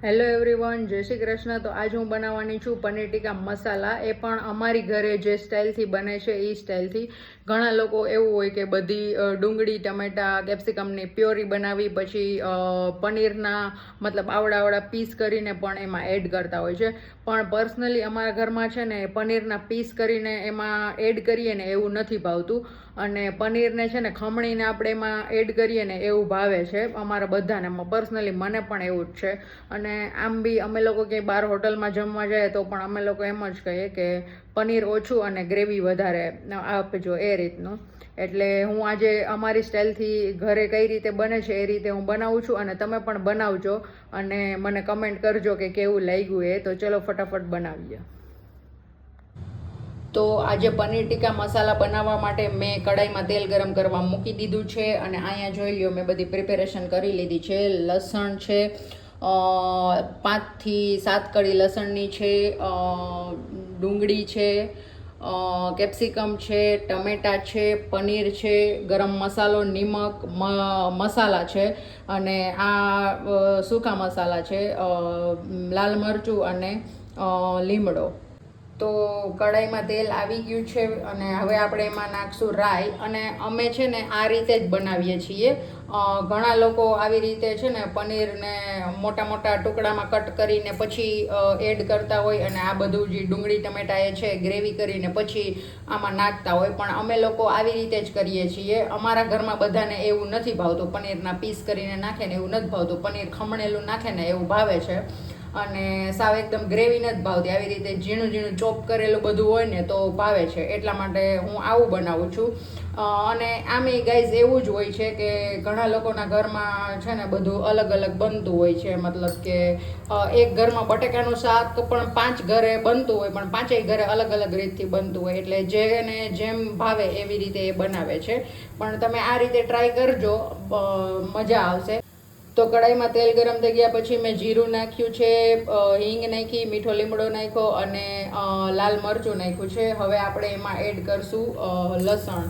Hello everyone, જય શ્રી કૃષ્ણ. તો આજ હું બનાવવાની છું પનીર ટીકા મસાલા. એ પણ અમારી ઘરે જે સ્ટાઇલથી બને છે એ સ્ટાઇલથી. ઘણા લોકો એવું હોય કે બધી ડુંગળી, ટમેટા, કેપ્સિકમની પ્યોરી બનાવી પછી પનીરના મતલબ આવડા પીસ કરીને પણ એમાં એડ કરતા હોય છે. પણ પર્સનલી અમારા ઘરમાં છે ને પનીરના પીસ કરીને એમાં એડ કરીએ ને એવું નથી ભાવતું. અને પનીરને છે ને ખમણીને આપણે એમાં એડ કરીએ ને એવું ભાવે છે અમારા બધાને. પર્સનલી મને પણ એવું જ છે. અને આમ બી અમે લોકો ક્યાંય બહાર હોટલમાં જમવા જાય તો પણ અમે લોકો એમ જ કહીએ કે પનીર ઓછું અને ગ્રેવી વધારે આપજો, એ રીતનું. એટલે હું આજે અમારી સ્ટાઇલથી ઘરે કઈ રીતે બને છે એ રીતે હું બનાવું છું, અને તમે પણ બનાવજો અને મને કમેન્ટ કરજો કે કેવું લાગ્યું એ. તો ચલો ફટાફટ બનાવીએ. તો આજે પનીર ટીકા મસાલા બનાવવા માટે મેં કડાઈમાં તેલ ગરમ કરવા મૂકી દીધું છે. અને અહીંયા જોઈ લ્યો, મેં બધી પ્રિપેરેશન કરી લીધી છે. લસણ છે, 5 થી 7 કળી લસણની છે, ડુંગળી છે, કેપ્સિકમ છે, ટમેટા છે, પનીર છે, ગરમ મસાલો, નિમક, મસાલા છે, અને આ સૂકા મસાલા છે, લાલ મરચું અને લીમડો. તો કઢાઈમાં તેલ આવી ગયું છે અને હવે આપણે એમાં નાખશું રાઈ. અને અમે છે ને આ રીતે જ બનાવીએ છીએ. ઘણા લોકો આવી રીતે છે ને પનીરને મોટા મોટા ટુકડામાં કટ કરીને પછી એડ કરતા હોય, અને આ બધું જે ડુંગળી ટમેટા એ છે ગ્રેવી કરીને પછી આમાં નાખતા હોય. પણ અમે લોકો આવી રીતે જ કરીએ છીએ. અમારા ઘરમાં બધાને એવું નથી ભાવતું. પનીરના પીસ કરીને નાખે ને એવું નથી ભાવતું. પનીર ખમણેલું નાખે ને એવું ભાવે છે. અને સાવ એકદમ ગ્રેવી નથી ભાવતી. આવી રીતે ઝીણું ઝીણું ચોપ કરેલું બધું હોય ને તો ભાવે છે. એટલા માટે હું આવું બનાવું છું. અને આમે ગાઈઝ એવું જ હોય છે કે ઘણા લોકોના ઘરમાં છે ને બધું અલગ અલગ બનતું હોય છે. મતલબ કે એક ઘરમાં બટેકાનું શાક પણ 5 ઘરે બનતું હોય, પણ 5 ઘરે અલગ અલગ રીતથી બનતું હોય. એટલે જેને જેમ ભાવે એવી રીતે એ બનાવે છે. પણ તમે આ રીતે ટ્રાય કરજો, મજા આવશે. તો કઢાઈમાં તેલ ગરમ થઈ ગયા પછી મેં જીરું નાખ્યું છે, હિંગ નાખી, મીઠો લીમડો નાખ્યો અને લાલ મરચું નાખ્યું છે. હવે આપણે એમાં એડ કરશું લસણ.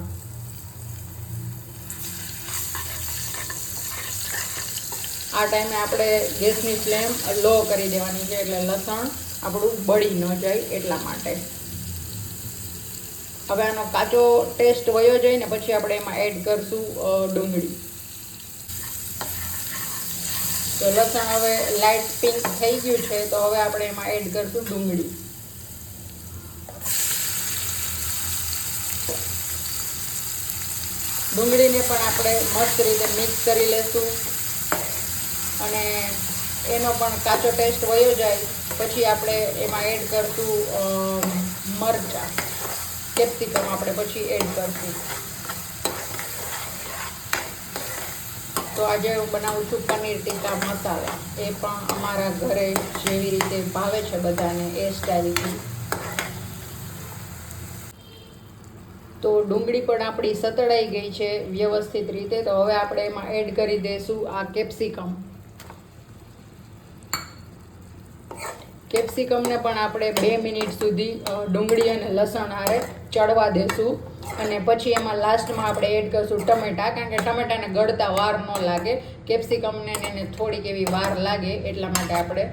આ ટાઈમે આપણે ગેસની ફ્લેમ લો કરી દેવાની છે, એટલે લસણ આપણું બળી ન જાય એટલા માટે. હવે આનો કાચો ટેસ્ટ વયો જાય ને પછી આપણે એમાં એડ કરશું ડુંગળી. તો લસણ હવે લાઇટ પિંક થઈ ગયું છે, તો હવે આપણે એમાં એડ કરશું ડુંગળી. ડુંગળીને પણ આપણે મસ્ત રીતે મિક્સ કરી લેશું. અને એનો પણ કાચો ટેસ્ટ વયો જાય પછી આપણે એમાં એડ કરશું મરચાં, કેપ્સિકમ આપણે પછી એડ કરશું. તો આજે હું બનાવું છું પનીર ટીકા મસાલા. એ પણ અમારા ઘરે જેવી રીતે ભાવે છે બધાને એ સ્ટાઇલથી. તો ડુંગળી પણ આપણી સતળાઈ ગઈ છે વ્યવસ્થિત રીતે. તો હવે આપણે એમાં એડ કરી દઈશું આ કેપ્સિકમ. કેપ્સિકમને પણ આપણે 2 મિનિટ સુધી ડુંગળી અને લસણ હારે ચડવા દેશું. અને પછી એમાં લાસ્ટમાં આપણે એડ કરશું ટમેટા, કારણ કે ટમેટાને ગળતા વાર ન લાગે. કેપ્સિકમને એને થોડીક એવી વાર લાગે એટલા માટે આપણે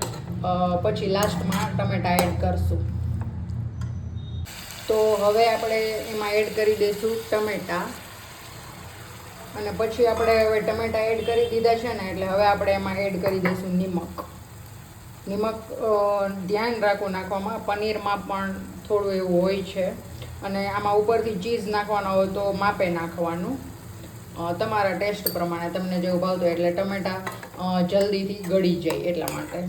પછી લાસ્ટમાં ટમેટા એડ કરશું. તો હવે આપણે એમાં એડ કરી દઈશું ટમેટા. અને પછી આપણે હવે ટમેટા એડ કરી દીધા છે ને, એટલે હવે આપણે એમાં એડ કરી દઈશું નિમક. નિમક ધ્યાન રાખવું નાખવામાં. પનીરમાં પણ થોડું એવું હોય છે. અને આમાં ઉપરથી ચીઝ નાખવાનો હોય તો માપે નાખવાનું, તમારા ટેસ્ટ પ્રમાણે તમને જેવું ભાવતું. એટલે ટમેટા જલ્દીથી ગળી જાય એટલા માટે.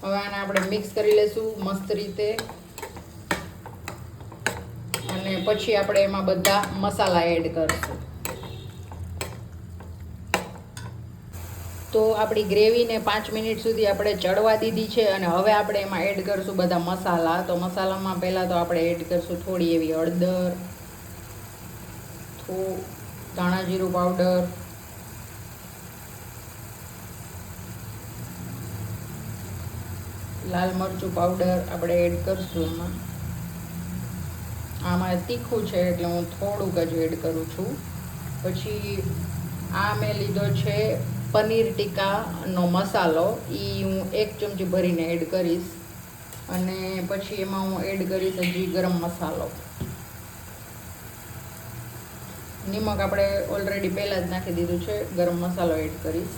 હવે આને આપણે મિક્સ કરી લઈશું મસ્ત રીતે. અને પછી આપણે એમાં બધા મસાલા એડ કરશું. તો આપણી ગ્રેવીને 5 મિનિટ સુધી આપણે ચડવા દીધી છે. અને હવે આપણે એમાં એડ કરશું બધા મસાલા. તો મસાલામાં પહેલાં તો આપણે એડ કરશું થોડી એવી હળદર, ધાણા જીરું પાવડર, લાલ મરચું પાવડર આપણે એડ કરશું એમાં. આમાં તીખું છે એટલે હું થોડુંક જ એડ કરું છું. પછી આ મેં લીધો છે પનીર ટીકાનો મસાલો એ હું 1 ચમચી ભરીને એડ કરીશ. અને પછી એમાં હું એડ કરીશ હજી ગરમ મસાલો. નિમક આપણે ઓલરેડી પહેલાં જ નાખી દીધું છે. ગરમ મસાલો એડ કરીશ.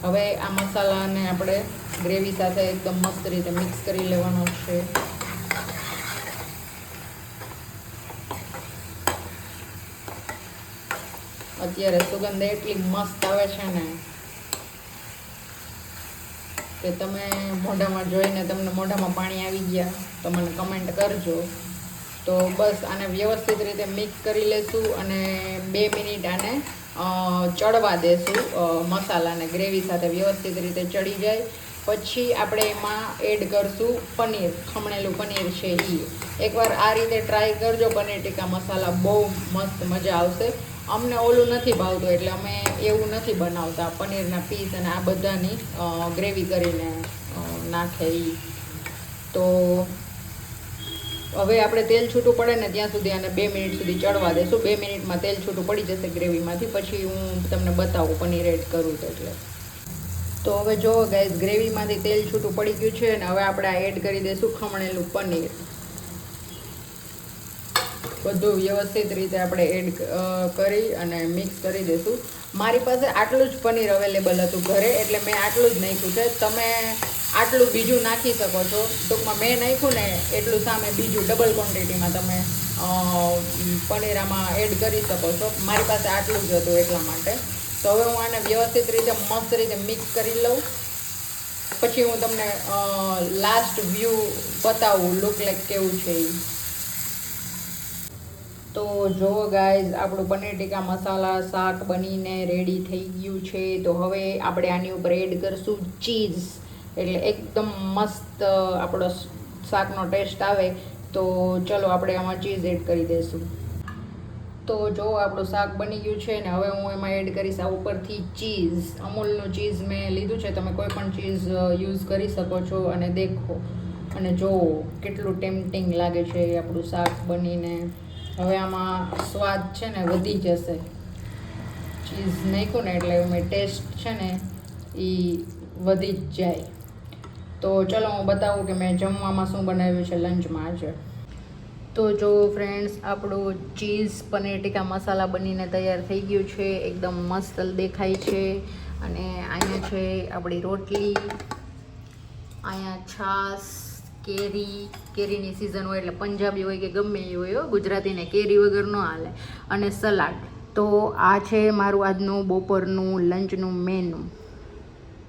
હવે આ મસાલાને આપણે ગ્રેવી સાથે એકદમ મસ્ત રીતે મિક્સ કરી લેવાનો છે. અત્યારે સુગંધ એટલી મસ્ત આવે છે ને કે તમે મોઢામાં જોઈને તમને મોઢામાં પાણી આવી ગયા તો મને કમેન્ટ કરજો. તો બસ આને વ્યવસ્થિત રીતે મિક્સ કરી લેશું અને 2 મિનિટ આને ચડવા દેશું. મસાલાને ગ્રેવી સાથે વ્યવસ્થિત રીતે ચડી જાય પછી આપણે એમાં એડ કરશું પનીર. ખમણેલું પનીર છે એ. એકવાર આ રીતે ટ્રાય કરજો પનીર ટીકા મસાલા, બહુ મસ્ત મજા આવશે. અમને ઓલું નથી ભાવતું એટલે અમે એવું નથી બનાવતા. પનીરના પીસ અને આ બધાની ગ્રેવી કરીને નાખે એ. તો હવે આપણે તેલ છૂટું પડે ને ત્યાં સુધી આને 2 મિનિટ સુધી ચડવા દેશું. 2 મિનિટમાં તેલ છૂટું પડી જશે ગ્રેવીમાંથી. પછી હું તમને બતાવું પનીર એડ કરું તો એટલે. તો હવે જો ગાઈઝ ગ્રેવીમાંથી તેલ છૂટું પડી ગયું છે અને હવે આપણે આ એડ કરી દઈશું ખમણેલું પનીર. બધું વ્યવસ્થિત રીતે આપણે એડ કરી અને મિક્સ કરી દઈશું. મારી પાસે આટલું જ પનીર અવેલેબલ હતું ઘરે એટલે મેં આટલું જ નાખ્યું છે. તમે આટલું બીજું નાખી શકો છો. ટૂંકમાં મેં નાખ્યું ને એટલું સામે બીજું ડબલ ક્વોન્ટિટીમાં તમે પનીર આમાં એડ કરી શકો છો. મારી પાસે આટલું જ હતું એટલા માટે. તો હવે હું આને વ્યવસ્થિત રીતે મસ્ત રીતે મિક્સ કરી લઉં. પછી હું તમને લાસ્ટ વ્યૂ બતાવું લુક લાઈક કેવું છે એ. તો જો ગાઈઝ આપણું પનીર ટીકા મસાલા શાક બનીને રેડી થઈ ગયું છે. તો હવે આપણે આની ઉપર એડ કરીશું ચીઝ. એટલે એકદમ મસ્ત આપણો શાકનો ટેસ્ટ આવે. તો ચલો આપણે આમાં ચીઝ એડ કરી દઈશું. તો જો આપણું શાક બની ગયું છે ને હવે હું એમાં એડ કરીશ આ ઉપરથી ચીઝ. અમૂલનું ચીઝ મેં લીધું છે. તમે કોઈ પણ ચીઝ યુઝ કરી શકો છો. અને દેખો અને જુઓ કેટલું ટેમ્પટિંગ લાગે છે આપણું શાક બનીને. હવે આમાં સ્વાદ છે ને વધી જશે. ચીઝ નાખ્યું ને એટલે મેં ટેસ્ટ છે ને એ વધી જ જાય. તો ચલો હું બતાવું કે મેં જમવામાં શું બનાવ્યું છે લંચમાં આજે. તો જો ફ્રેન્ડ્સ આપણું ચીઝ પનીર ટીકા મસાલા બનીને તૈયાર થઈ ગયું છે. એકદમ મસ્ત દેખાય છે. અને અહીંયા છે આપણી રોટલી, અહીંયા છાશ, કેરીની સિઝન હોય એટલે પંજાબી હોય કે ગમે એ હોય, ગુજરાતીને કેરી વગર ન હાલે, અને સલાડ. તો આ છે મારું આજનું બપોરનું લંચનું મેનુ.